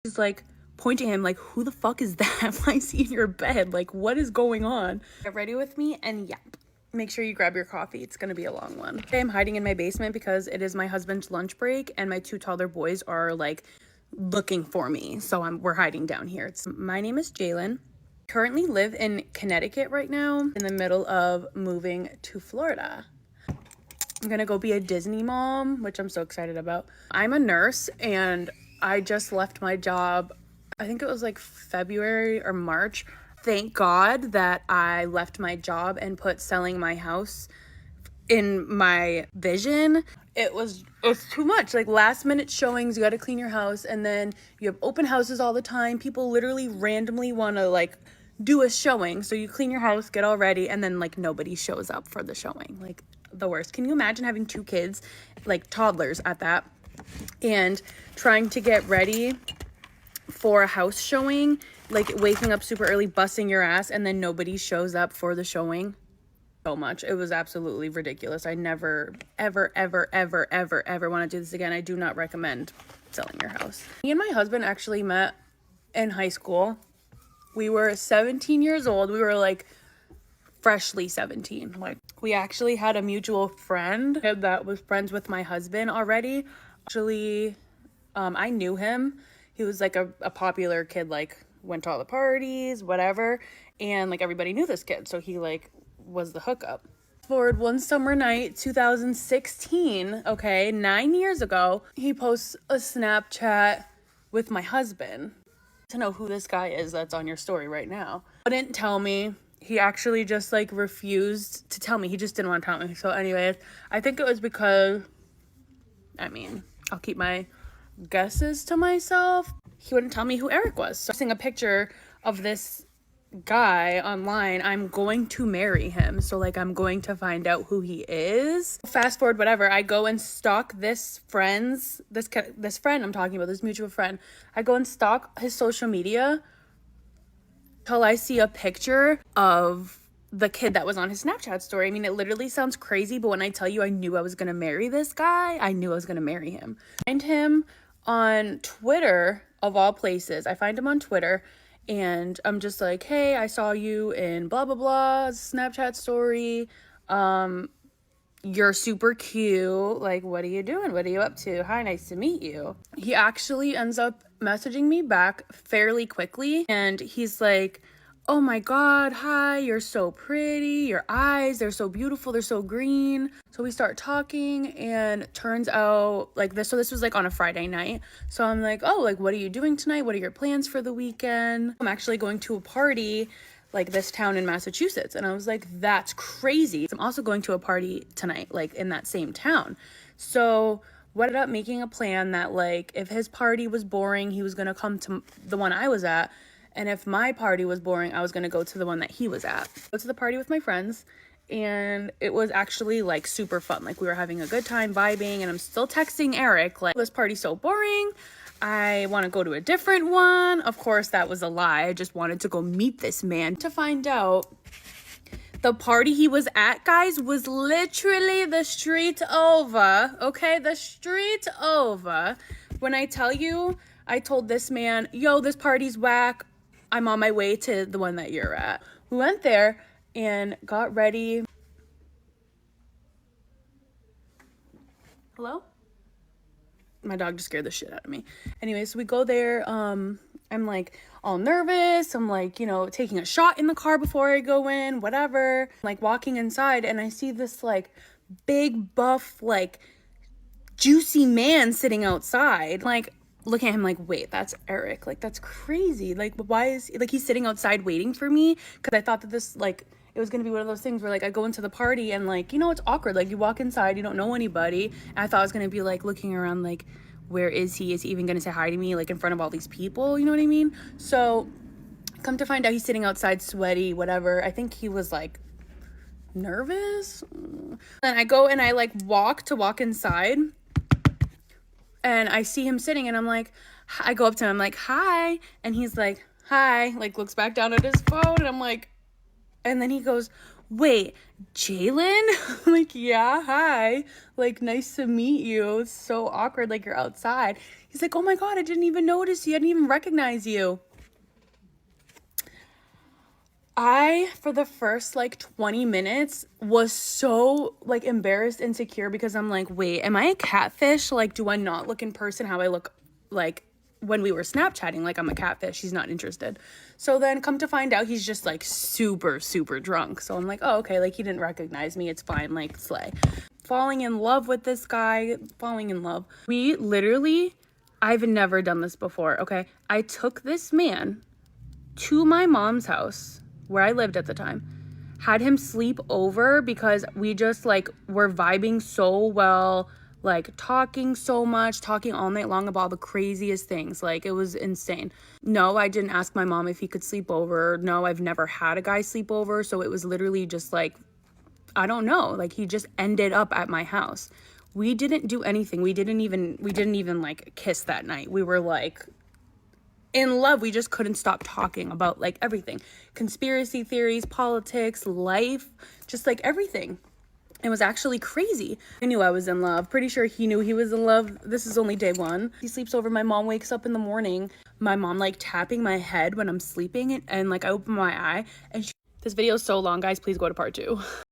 She's like pointing at him like, who the fuck is that? Why is he in your bed? Like, what is going on? Get ready with me and yep. Make sure you grab your coffee. It's gonna be a long one. Okay, I'm hiding in my basement because it is my husband's lunch break and my 2 toddler boys are like looking for me. So we're hiding down here. My name is Jalen. Currently live in Connecticut right now, in the middle of moving to Florida. I'm gonna go be a Disney mom, which I'm so excited about. I'm a nurse and I just left my job. I think it was like February or March. Thank God that I left my job and put selling my house in my vision. It's too much. Like last minute showings, you got to clean your house, and then you have open houses all the time. People literally randomly want to like do a showing. So you clean your house, get all ready, and then like nobody shows up for the showing. Like the worst. Can you imagine having 2 kids, like toddlers at that, and trying to get ready for a house showing, like waking up super early, busting your ass, and then nobody shows up for the showing? So much. It was absolutely ridiculous. I never, ever, ever, ever, ever, ever want to do this again. I do not recommend selling your house. Me and my husband actually met in high school. We were 17 years old. We were like freshly 17. Like we actually had a mutual friend that was friends with my husband already. Actually, I knew him. He was like a popular kid, like went to all the parties, whatever. And like everybody knew this kid. So he like was the hookup. Forward one summer night, 2016, okay, 9 years ago, he posts a Snapchat with my husband. To know who this guy is that's on your story right now. Wouldn't tell me. He actually just like refused to tell me. He just didn't want to tell me. So anyways, I think it was because, I mean, I'll keep my guesses to myself. He wouldn't tell me who Eric was. So seeing a picture of this guy online, I'm going to marry him. So like I'm going to find out who he is. Fast forward, whatever, I go and stalk this friend I'm talking about, this mutual friend. I go and stalk his social media till I see a picture of the kid that was on his Snapchat story. I mean, it literally sounds crazy, but when I tell you I knew I was gonna marry this guy, I knew I was gonna marry him. I find him on Twitter, of all places. I find him on Twitter and I'm just like, hey, I saw you in blah, blah, blah, Snapchat story. You're super cute. Like, what are you doing? What are you up to? Hi, nice to meet you. He actually ends up messaging me back fairly quickly. And he's like, oh my God, hi, you're so pretty. Your eyes, they're so beautiful. They're so green. So we start talking and turns out like this. So this was like on a Friday night. So I'm like, oh, like, what are you doing tonight? What are your plans for the weekend? I'm actually going to a party like this town in Massachusetts. And I was like, that's crazy. I'm also going to a party tonight, like in that same town. So we ended up making a plan that like if his party was boring, he was going to come to the one I was at. And if my party was boring, I was going to go to the one that he was at. Go to the party with my friends. And it was actually like super fun. Like we were having a good time vibing, and I'm still texting Eric like, this party's so boring. I want to go to a different one. Of course, that was a lie. I just wanted to go meet this man. To find out, the party he was at, guys, was literally the street over. Okay, the street over. When I tell you, I told this man, yo, this party's whack. I'm on my way to the one that you're at. We went there and got ready. Hello? My dog just scared the shit out of me. Anyway, so we go there. I'm like all nervous. I'm like, you know, taking a shot in the car before I go in, whatever. I'm like walking inside and I see this like big buff, like juicy man sitting outside. Like looking at him like, wait, that's Eric. Like, that's crazy. Like, why is like he's sitting outside waiting for me? Because I thought that this like it was gonna be one of those things where like I go into the party and like, you know, it's awkward. Like you walk inside, you don't know anybody. And I thought I was gonna be like looking around like, where is he? Is he even gonna say hi to me like in front of all these people? You know what I mean? So come to find out he's sitting outside sweaty, whatever. I think he was like nervous. And I go and I like walk inside. And I see him sitting and I'm like, I go up to him, I'm like, hi. And he's like, hi, like looks back down at his phone. And I'm like, and then he goes, wait, Jalen? I'm like, yeah, hi. Like, nice to meet you. It's so awkward, like you're outside. He's like, oh my God, I didn't even notice you. I didn't even recognize you. I, for the first like 20 minutes, was so like embarrassed, insecure, because I'm like, wait, am I a catfish? Like, do I not look in person how I look like when we were Snapchatting? Like, I'm a catfish. He's not interested. So then come to find out, he's just like super, super drunk. So I'm like, oh, okay. Like, he didn't recognize me. It's fine. Like, slay. Falling in love with this guy, falling in love. We literally, I've never done this before. Okay. I took this man to my mom's house where I lived at the time, had him sleep over because we just like were vibing so well, like talking so much, talking all night long about the craziest things. Like, it was insane. No, I didn't ask my mom if he could sleep over. No, I've never had a guy sleep over. So it was literally just like, I don't know, like he just ended up at my house. We didn't do anything. We didn't even like kiss that night. We were like in love. We just couldn't stop talking about like everything, conspiracy theories, politics, life, just like everything. It was actually crazy. I knew I was in love. Pretty sure he knew he was in love. This is only day one. He sleeps over. My mom wakes up in the morning. My mom like tapping my head when I'm sleeping, and like I open my eye and this video is so long, guys. Please go to part 2.